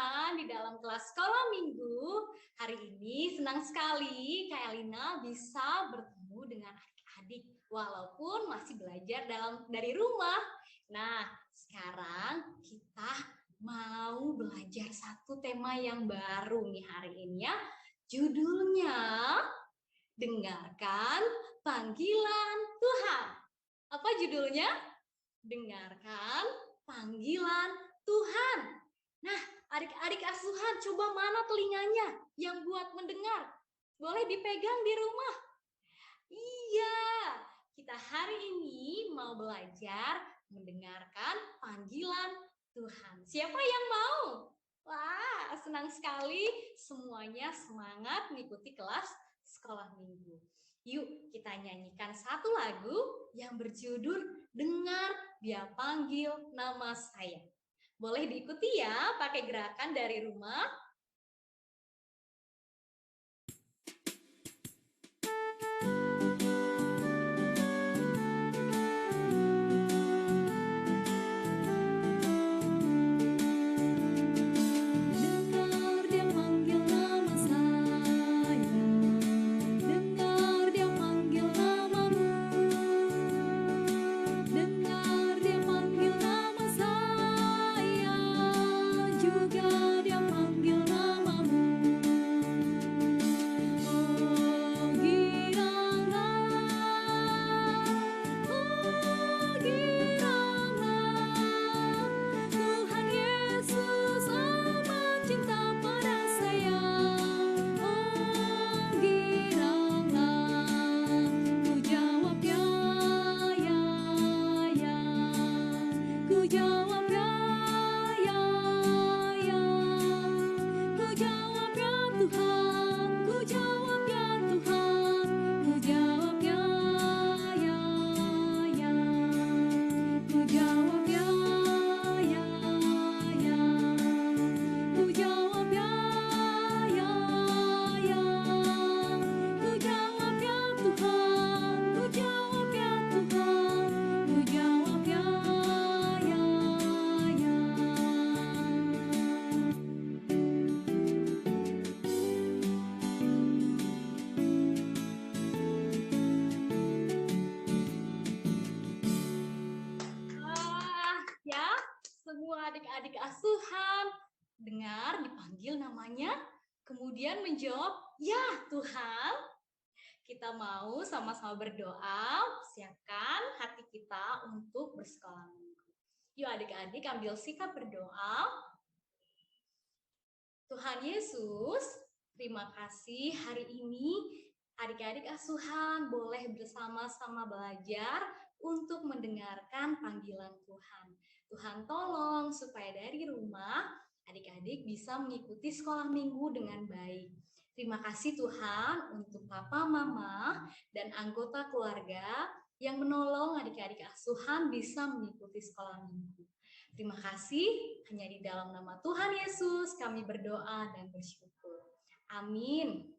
Tuhan di dalam kelas sekolah minggu. Hari ini senang sekali Kak Elina bisa bertemu dengan adik-adik walaupun masih belajar dari rumah. Nah, sekarang kita mau belajar satu tema yang baru nih hari ini ya. Judulnya Dengarkan Panggilan Tuhan. Apa judulnya? Dengarkan Panggilan Tuhan. Nah, adik-adik asuhan, coba mana telinganya yang buat mendengar? Boleh dipegang di rumah. Iya, kita hari ini mau belajar mendengarkan panggilan Tuhan. Siapa yang mau? Wah, senang sekali semuanya semangat mengikuti kelas sekolah minggu. Yuk kita nyanyikan satu lagu yang berjudul Dengar Dia Panggil Nama Saya. Boleh diikuti ya pakai gerakan dari rumah. Adik-adik asuhan dengar dipanggil namanya, kemudian menjawab, "Ya Tuhan." Kita mau sama-sama berdoa, siapkan hati kita untuk bersekolah minggu. Yuk adik-adik ambil sikap berdoa. Tuhan Yesus, terima kasih hari ini adik-adik asuhan boleh bersama-sama belajar untuk mendengarkan panggilan Tuhan. Tuhan tolong supaya dari rumah adik-adik bisa mengikuti sekolah minggu dengan baik. Terima kasih Tuhan untuk Papa, Mama, dan anggota keluarga yang menolong adik-adik asuhan bisa mengikuti sekolah minggu. Terima kasih, hanya di dalam nama Tuhan Yesus kami berdoa dan bersyukur. Amin.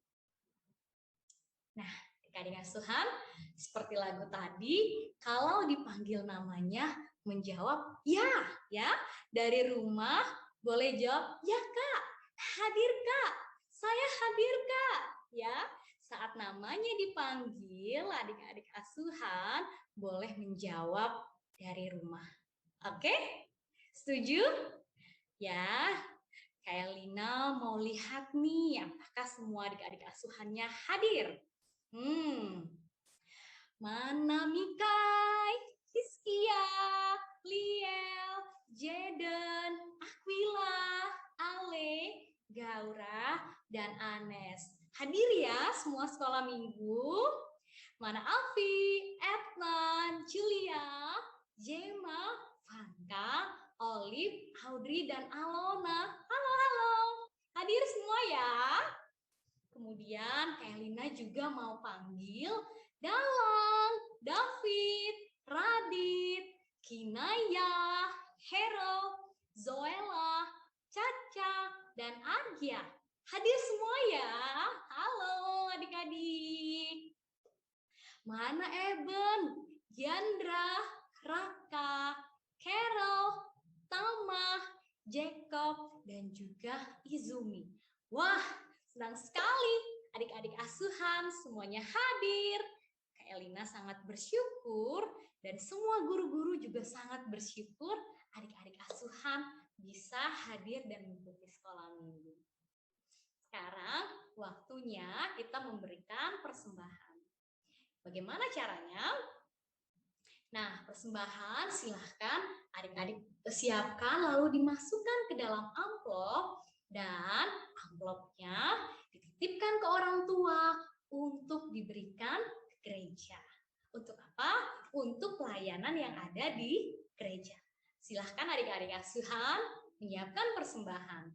Nah, adik-adik asuhan, seperti lagu tadi, kalau dipanggil namanya menjawab ya, ya. Dari rumah boleh jawab, "Ya Kak, hadir Kak, saya hadir Kak." Ya, saat namanya dipanggil, adik-adik asuhan boleh menjawab dari rumah. Oke? Setuju? Ya, kayak Lina mau lihat nih, apakah semua adik-adik asuhannya hadir? Mana Mikai, Hiskia, Liel, Jaden, Aquila, Ale, Gaura, dan Anes. Hadir ya semua sekolah minggu. Mana Alfi, Ednan, Julia, Jema, Vanka, Olive, Audrey, dan Alona. Halo. Hadir semua ya. Kemudian Kailina juga mau panggil Dalang, David, Radit, Kinaya, Hero, Zoela, Caca, dan Argia. Hadir semua ya. Halo adik-adik. Mana Eben, Yandra, Raka, Carol, Tama, Jacob, dan juga Izumi. Wah, senang sekali adik-adik asuhan semuanya hadir. Kak Elina sangat bersyukur dan semua guru-guru juga sangat bersyukur adik-adik asuhan bisa hadir dan mengikuti sekolah minggu. Sekarang waktunya kita memberikan persembahan. Bagaimana caranya? Nah, persembahan silahkan adik-adik siapkan lalu dimasukkan ke dalam amplop dan amplopnya dititipkan ke orang tua untuk diberikan ke gereja. Untuk apa? Untuk pelayanan yang ada di gereja. Silahkan adik-adik asuhan menyiapkan persembahan.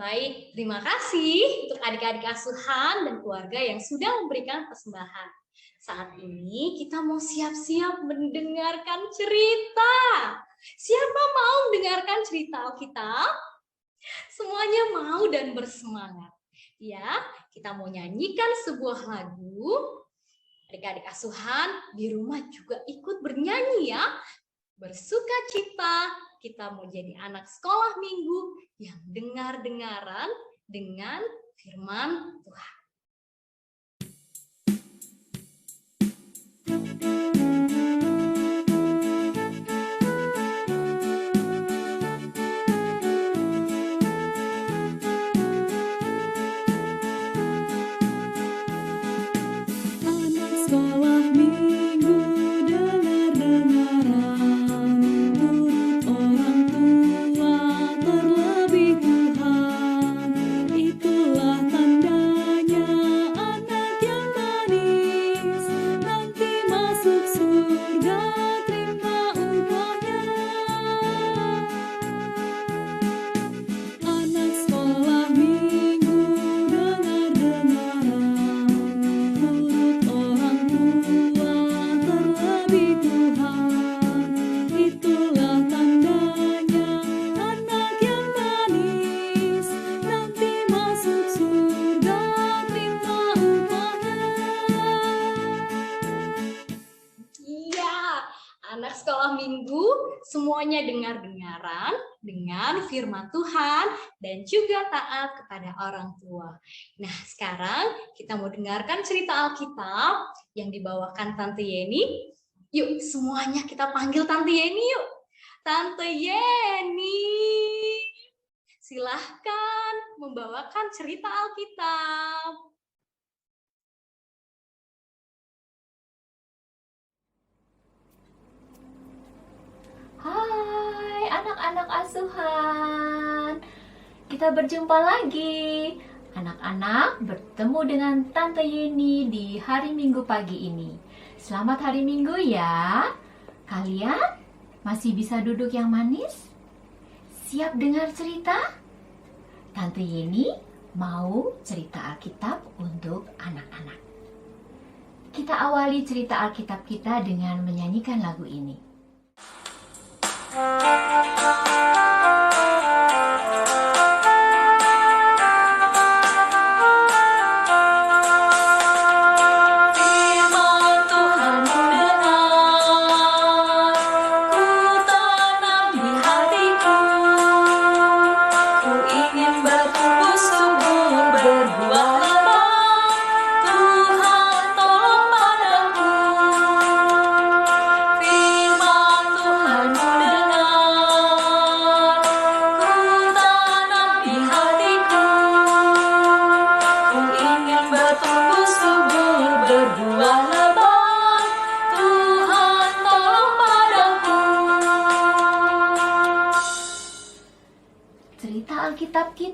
Baik, terima kasih untuk adik-adik asuhan dan keluarga yang sudah memberikan persembahan. Saat ini kita mau siap-siap mendengarkan cerita. Siapa mau mendengarkan cerita Alkitab? Semuanya mau dan bersemangat. Ya, kita mau nyanyikan sebuah lagu. Adik-adik asuhan di rumah juga ikut bernyanyi ya. Bersukacita, kita mau jadi anak sekolah minggu yang dengar-dengaran dengan firman Tuhan. Anak sekolah minggu semuanya dengar-dengaran dengan firman Tuhan dan juga taat kepada orang tua. Nah, sekarang kita mau dengarkan cerita Alkitab yang dibawakan Tante Yeni. Yuk, semuanya kita panggil Tante Yeni yuk. Tante Yeni, silahkan membawakan cerita Alkitab. Hai anak-anak asuhan, kita berjumpa lagi. Anak-anak bertemu dengan Tante Yeni di hari Minggu pagi ini. Selamat hari Minggu ya. Kalian masih bisa duduk yang manis? Siap dengar cerita? Tante Yeni mau cerita Alkitab untuk anak-anak. Kita awali cerita Alkitab kita dengan menyanyikan lagu ini. Bertumbuh subur,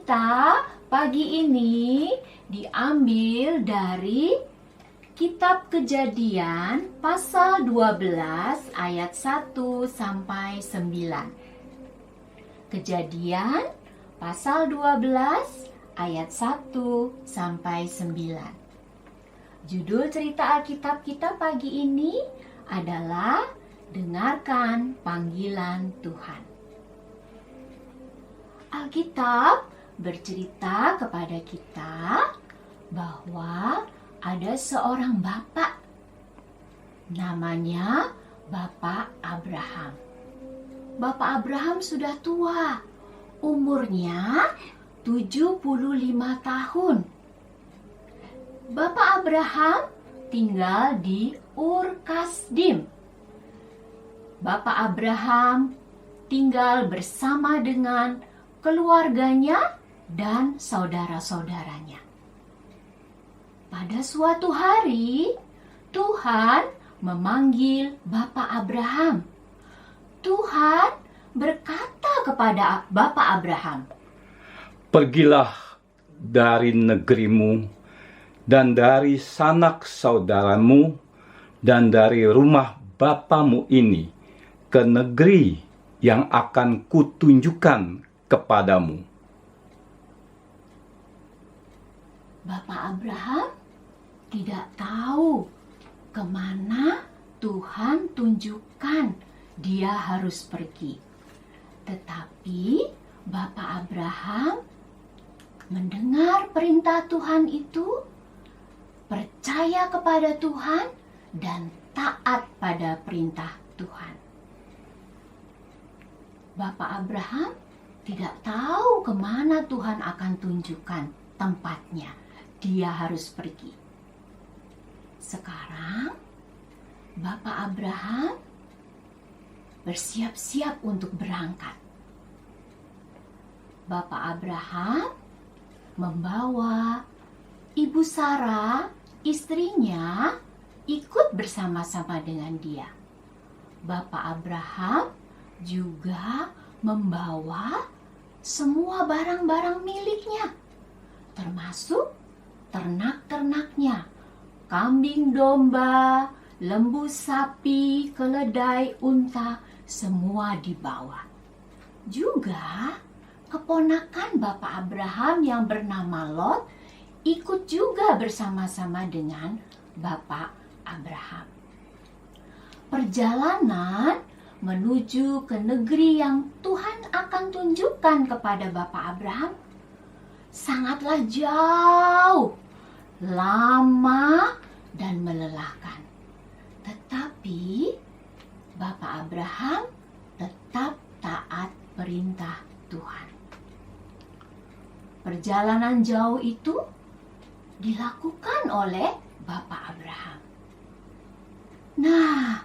kita pagi ini diambil dari Kitab Kejadian pasal 12 ayat 1 sampai 9. Kejadian pasal 12 ayat 1 sampai 9. Judul cerita Alkitab kita pagi ini adalah Dengarkan Panggilan Tuhan. Alkitab bercerita kepada kita bahwa ada seorang bapak, namanya Bapak Abraham. Bapak Abraham sudah tua, umurnya 75 tahun. Bapak Abraham tinggal di Ur Kasdim. Bapak Abraham tinggal bersama dengan keluarganya dan saudara-saudaranya. Pada suatu hari, Tuhan memanggil Bapak Abraham. Tuhan berkata kepada Bapak Abraham, "Pergilah dari negerimu dan dari sanak saudaramu dan dari rumah bapamu ini ke negeri yang akan kutunjukkan kepadamu." Bapak Abraham tidak tahu kemana Tuhan tunjukkan dia harus pergi. Tetapi Bapak Abraham mendengar perintah Tuhan itu, percaya kepada Tuhan, dan taat pada perintah Tuhan. Bapak Abraham tidak tahu kemana Tuhan akan tunjukkan tempatnya. Dia harus pergi. Sekarang Bapak Abraham bersiap-siap untuk berangkat. Bapak Abraham membawa Ibu Sarah, istrinya, ikut bersama-sama dengan dia. Bapak Abraham juga membawa semua barang-barang miliknya, termasuk ternak-ternaknya, kambing domba, lembu sapi, keledai, unta, semua dibawa. Juga keponakan Bapak Abraham yang bernama Lot ikut juga bersama-sama dengan Bapak Abraham. Perjalanan menuju ke negeri yang Tuhan akan tunjukkan kepada Bapak Abraham sangatlah jauh, lama, dan melelahkan. Tetapi Bapak Abraham tetap taat perintah Tuhan. Perjalanan jauh itu dilakukan oleh Bapak Abraham. Nah,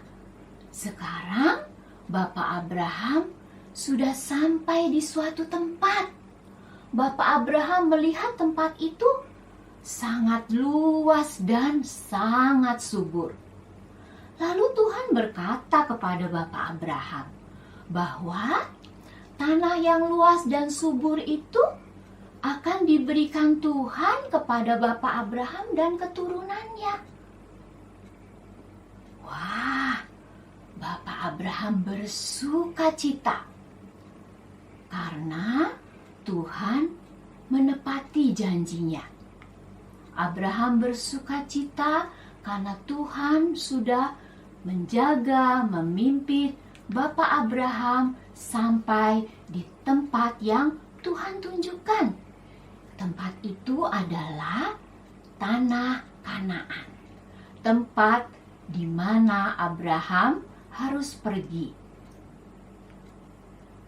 sekarang Bapak Abraham sudah sampai di suatu tempat. Bapak Abraham melihat tempat itu sangat luas dan sangat subur. Lalu Tuhan berkata kepada Bapak Abraham bahwa tanah yang luas dan subur itu akan diberikan Tuhan kepada Bapak Abraham dan keturunannya. Wah, Bapak Abraham bersukacita karena Tuhan menepati janjinya. Abraham bersukacita karena Tuhan sudah menjaga, memimpin Bapak Abraham sampai di tempat yang Tuhan tunjukkan. Tempat itu adalah tanah Kanaan, tempat di mana Abraham harus pergi.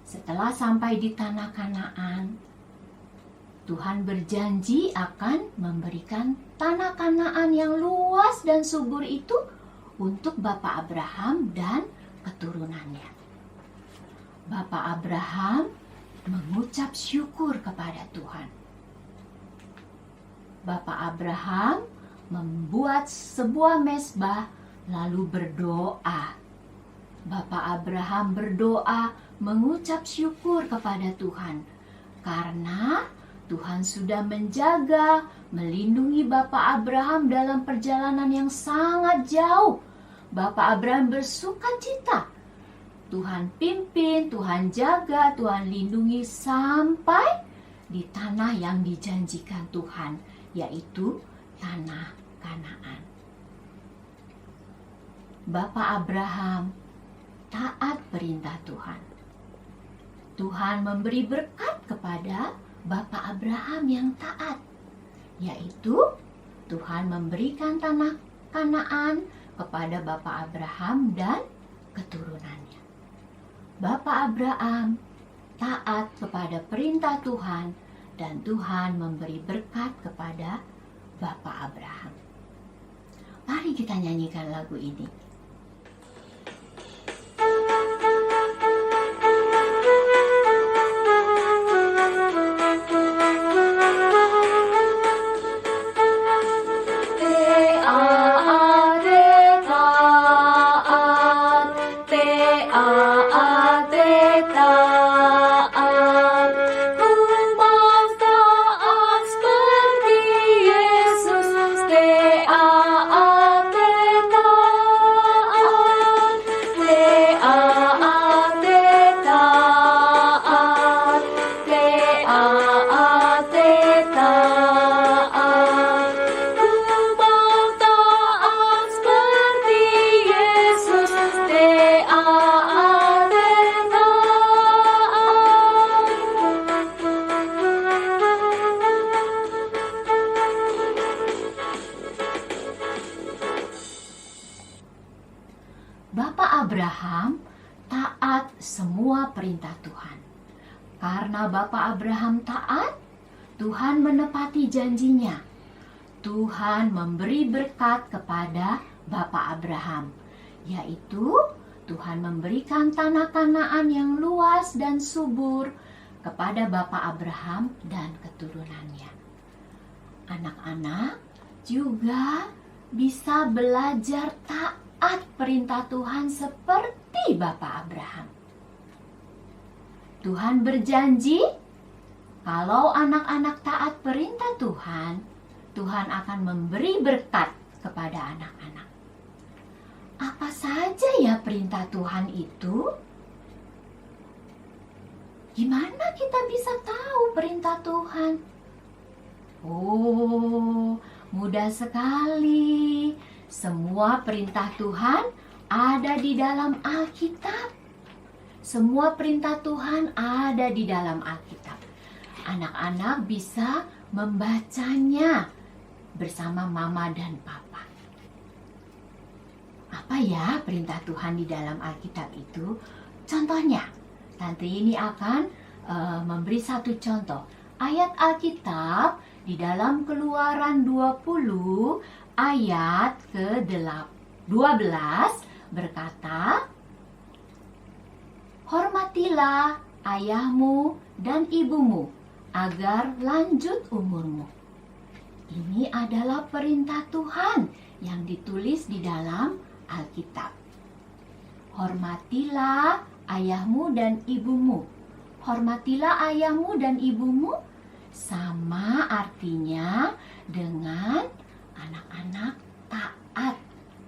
Setelah sampai di tanah Kanaan, Tuhan berjanji akan memberikan tanah Kanaan yang luas dan subur itu untuk Bapak Abraham dan keturunannya. Bapak Abraham mengucap syukur kepada Tuhan. Bapak Abraham membuat sebuah mezbah lalu berdoa. Bapak Abraham berdoa mengucap syukur kepada Tuhan karena Tuhan sudah menjaga, melindungi Bapak Abraham dalam perjalanan yang sangat jauh. Bapak Abraham bersuka cita. Tuhan pimpin, Tuhan jaga, Tuhan lindungi sampai di tanah yang dijanjikan Tuhan, yaitu tanah Kanaan. Bapak Abraham taat perintah Tuhan. Tuhan memberi berkat kepada Bapak Abraham yang taat, yaitu Tuhan memberikan tanah Kanaan kepada Bapak Abraham dan keturunannya. Bapak Abraham taat kepada perintah Tuhan dan Tuhan memberi berkat kepada Bapak Abraham. Mari kita nyanyikan lagu ini. Bapak Abraham taat semua perintah Tuhan. Karena Bapak Abraham taat, Tuhan menepati janjinya. Tuhan memberi berkat kepada Bapak Abraham, yaitu Tuhan memberikan tanah Kanaan yang luas dan subur kepada Bapak Abraham dan keturunannya. Anak-anak juga bisa belajar taat perintah Tuhan seperti Bapak Abraham. Tuhan berjanji, kalau anak-anak taat perintah Tuhan, Tuhan akan memberi berkat kepada anak-anak. Apa saja ya perintah Tuhan itu? Gimana kita bisa tahu perintah Tuhan? Oh, mudah sekali. Semua perintah Tuhan ada di dalam Alkitab. Semua perintah Tuhan ada di dalam Alkitab. Anak-anak bisa membacanya bersama mama dan papa. Apa ya perintah Tuhan di dalam Alkitab itu? Contohnya, Tante ini akan memberi satu contoh. Ayat Alkitab di dalam Keluaran 20 ayat ke-12 berkata, hormatilah ayahmu dan ibumu agar lanjut umurmu. Ini adalah perintah Tuhan yang ditulis di dalam Alkitab. Hormatilah ayahmu dan ibumu. Hormatilah ayahmu dan ibumu sama artinya dengan anak-anak taat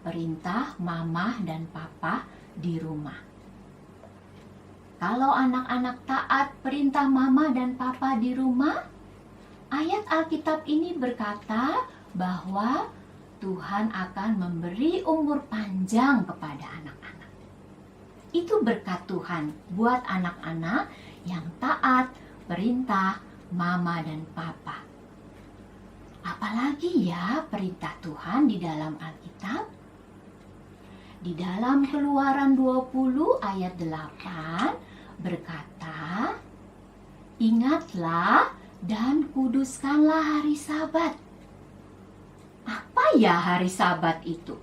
perintah mama dan papa di rumah. Kalau anak-anak taat perintah mama dan papa di rumah, ayat Alkitab ini berkata bahwa Tuhan akan memberi umur panjang kepada anak-anak. Itu berkat Tuhan buat anak-anak yang taat perintah mama dan papa. Apalagi ya perintah Tuhan di dalam Alkitab? Di dalam Keluaran 20 ayat 8 berkata, ingatlah dan kuduskanlah hari Sabat. Apa ya hari Sabat itu?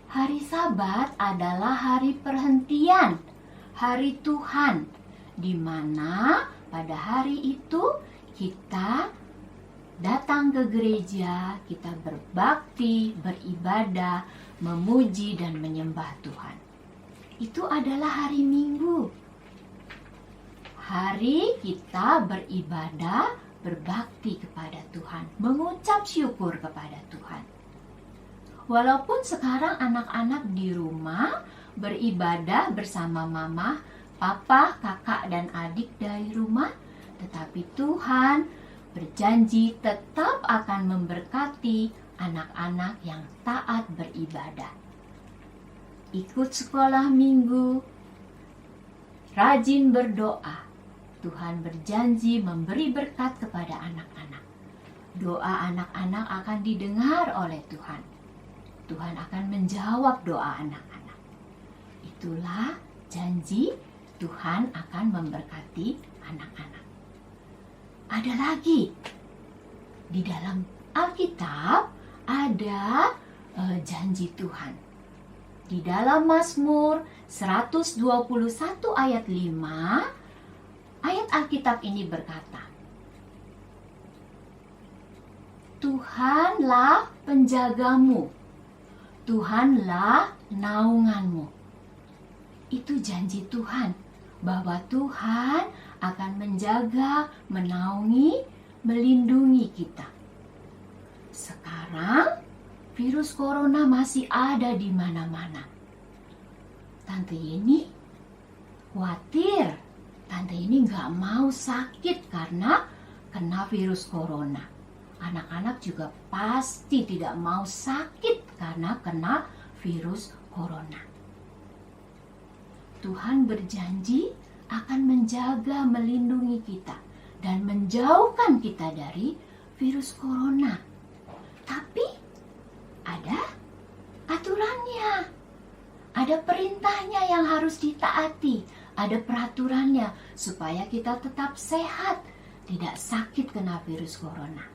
Hari Sabat adalah hari perhentian, hari Tuhan, di mana pada hari itu kita datang ke gereja, kita berbakti, beribadah, memuji dan menyembah Tuhan. Itu adalah hari Minggu. hari kita beribadah, berbakti kepada Tuhan, mengucap syukur kepada Tuhan. Walaupun sekarang anak-anak di rumah beribadah bersama mama, papa, kakak, dan adik dari rumah, tetapi Tuhan berjanji tetap akan memberkati anak-anak yang taat beribadah. Ikut sekolah minggu, rajin berdoa. Tuhan berjanji memberi berkat kepada anak-anak. Doa anak-anak akan didengar oleh Tuhan. Tuhan akan menjawab doa anak-anak. Itulah janji Tuhan akan memberkati anak-anak. Ada lagi, di dalam Alkitab ada janji Tuhan. Di dalam Mazmur 121 ayat 5, ayat Alkitab ini berkata, Tuhanlah penjagamu, Tuhanlah naunganmu. Itu janji Tuhan, bahwa Tuhan akan menjaga, menaungi, melindungi kita. Sekarang virus corona masih ada di mana-mana. Tante Yeni khawatir. Tante Yeni gak mau sakit karena kena virus corona. Anak-anak juga pasti tidak mau sakit karena kena virus corona. Tuhan berjanji akan menjaga, melindungi kita dan menjauhkan kita dari virus corona. Tapi ada aturannya, ada perintahnya yang harus ditaati, ada peraturannya supaya kita tetap sehat, tidak sakit kena virus corona.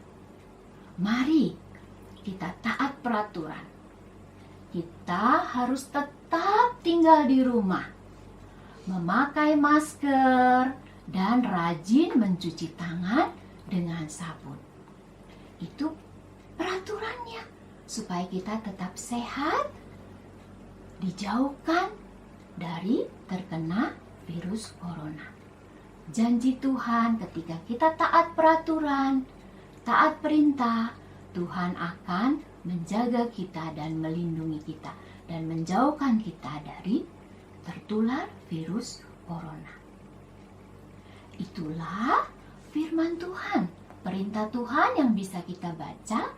Mari kita taat peraturan. Kita harus tetap tinggal di rumah, memakai masker, dan rajin mencuci tangan dengan sabun. Itu peraturannya, supaya kita tetap sehat, dijauhkan dari terkena virus corona. Janji Tuhan ketika kita taat peraturan, taat perintah, Tuhan akan menjaga kita dan melindungi kita dan menjauhkan kita dari tertular virus corona. Itulah firman Tuhan, perintah Tuhan yang bisa kita baca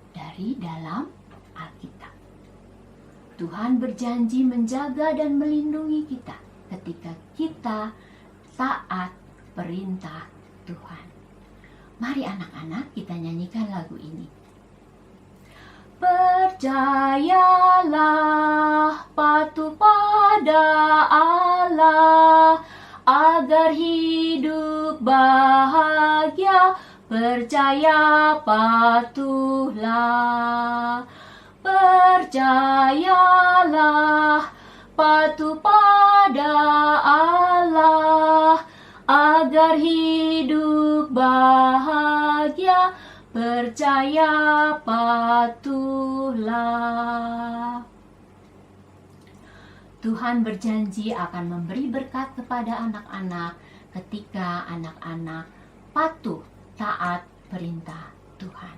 dari dalam Alkitab. Tuhan berjanji menjaga dan melindungi kita ketika kita taat perintah Tuhan. Mari anak-anak kita nyanyikan lagu ini. Percayalah, patuh pada Allah, agar hidup bahagia. Percaya, patuhlah. Percayalah, patuh pada Allah, agar hidup bahagia. Percaya, patuhlah. Tuhan berjanji akan memberi berkat kepada anak-anak ketika anak-anak patuh taat perintah Tuhan.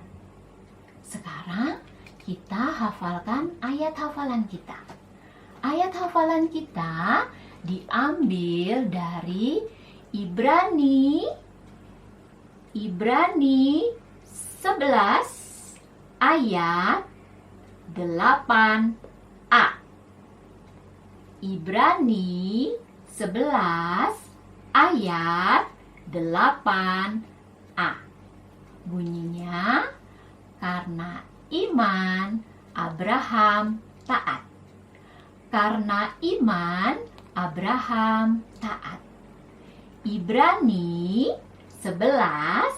Sekarang kita hafalkan ayat hafalan kita. Ayat hafalan kita diambil dari Ibrani 11 ayat 8a. Ibrani 11 ayat 8a. Bunyinya, karena iman Abraham taat. Karena iman Abraham taat. Ibrani 11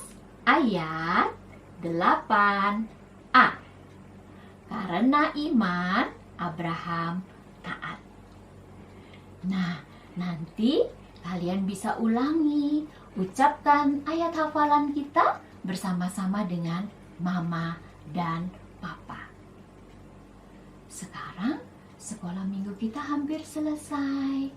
ayat 8a. Karena iman Abraham taat. Nah, nanti kalian bisa ulangi, ucapkan ayat hafalan kita bersama-sama dengan mama dan papa. Sekarang sekolah minggu kita hampir selesai.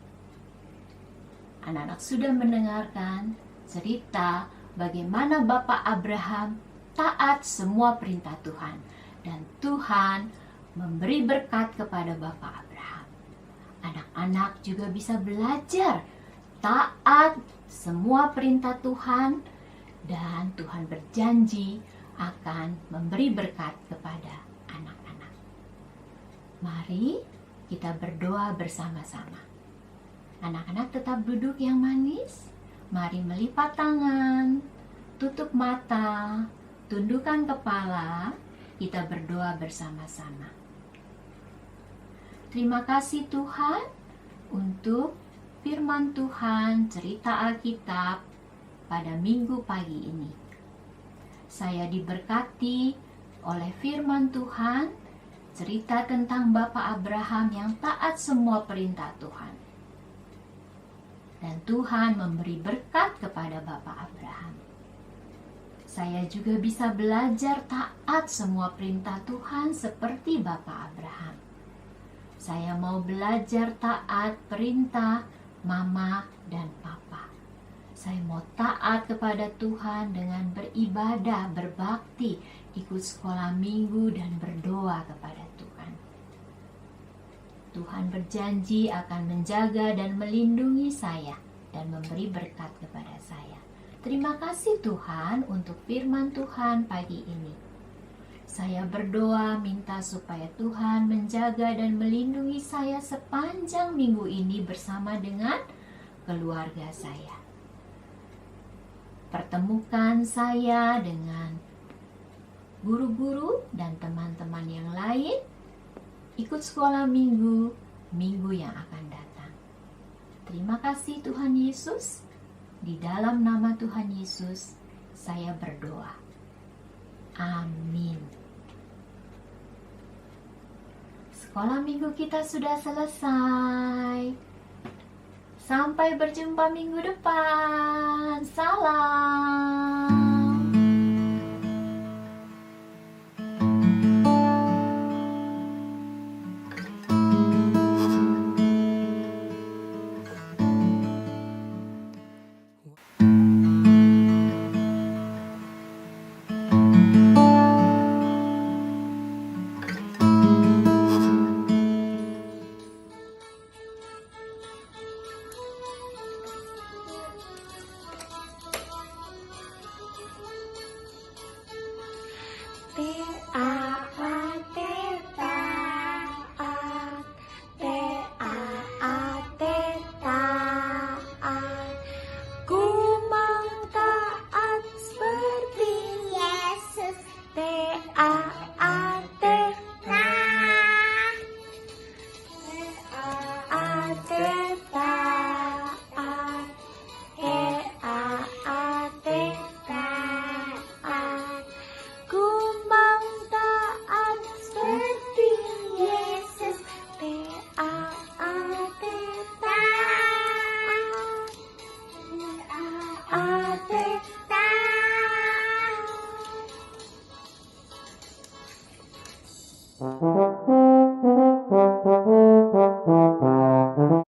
Anak-anak sudah mendengarkan cerita bagaimana Bapak Abraham taat semua perintah Tuhan. Dan Tuhan memberi berkat kepada Bapak Abraham. Anak-anak juga bisa belajar taat semua perintah Tuhan. Dan Tuhan berjanji akan memberi berkat kepada anak-anak. Mari kita berdoa bersama-sama. Anak-anak tetap duduk yang manis. Mari melipat tangan, tutup mata, tundukkan kepala. Kita berdoa bersama-sama. Terima kasih Tuhan untuk firman Tuhan, cerita Alkitab pada minggu pagi ini. Saya diberkati oleh firman Tuhan, cerita tentang Bapak Abraham yang taat semua perintah Tuhan. Dan Tuhan memberi berkat kepada Bapak Abraham. Saya juga bisa belajar taat semua perintah Tuhan seperti Bapak Abraham. Saya mau belajar taat perintah Mama dan Papa. Saya mau taat kepada Tuhan dengan beribadah, berbakti, ikut sekolah minggu dan berdoa kepada Tuhan. Tuhan berjanji akan menjaga dan melindungi saya dan memberi berkat kepada saya. Terima kasih Tuhan untuk firman Tuhan pagi ini. Saya berdoa minta supaya Tuhan menjaga dan melindungi saya sepanjang minggu ini bersama dengan keluarga saya. Pertemukan saya dengan guru-guru dan teman-teman yang lain. Ikut sekolah minggu yang akan datang. Terima kasih Tuhan Yesus. Di dalam nama Tuhan Yesus, saya berdoa. Amin. Sekolah minggu kita sudah selesai. Sampai berjumpa minggu depan. Salam.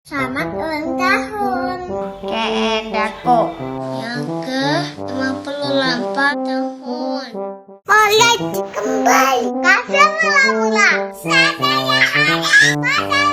Selamat ulang tahun Keendako yang ke-58 tahun. Mulai kembali. Kasih mula-mula. Saya ada.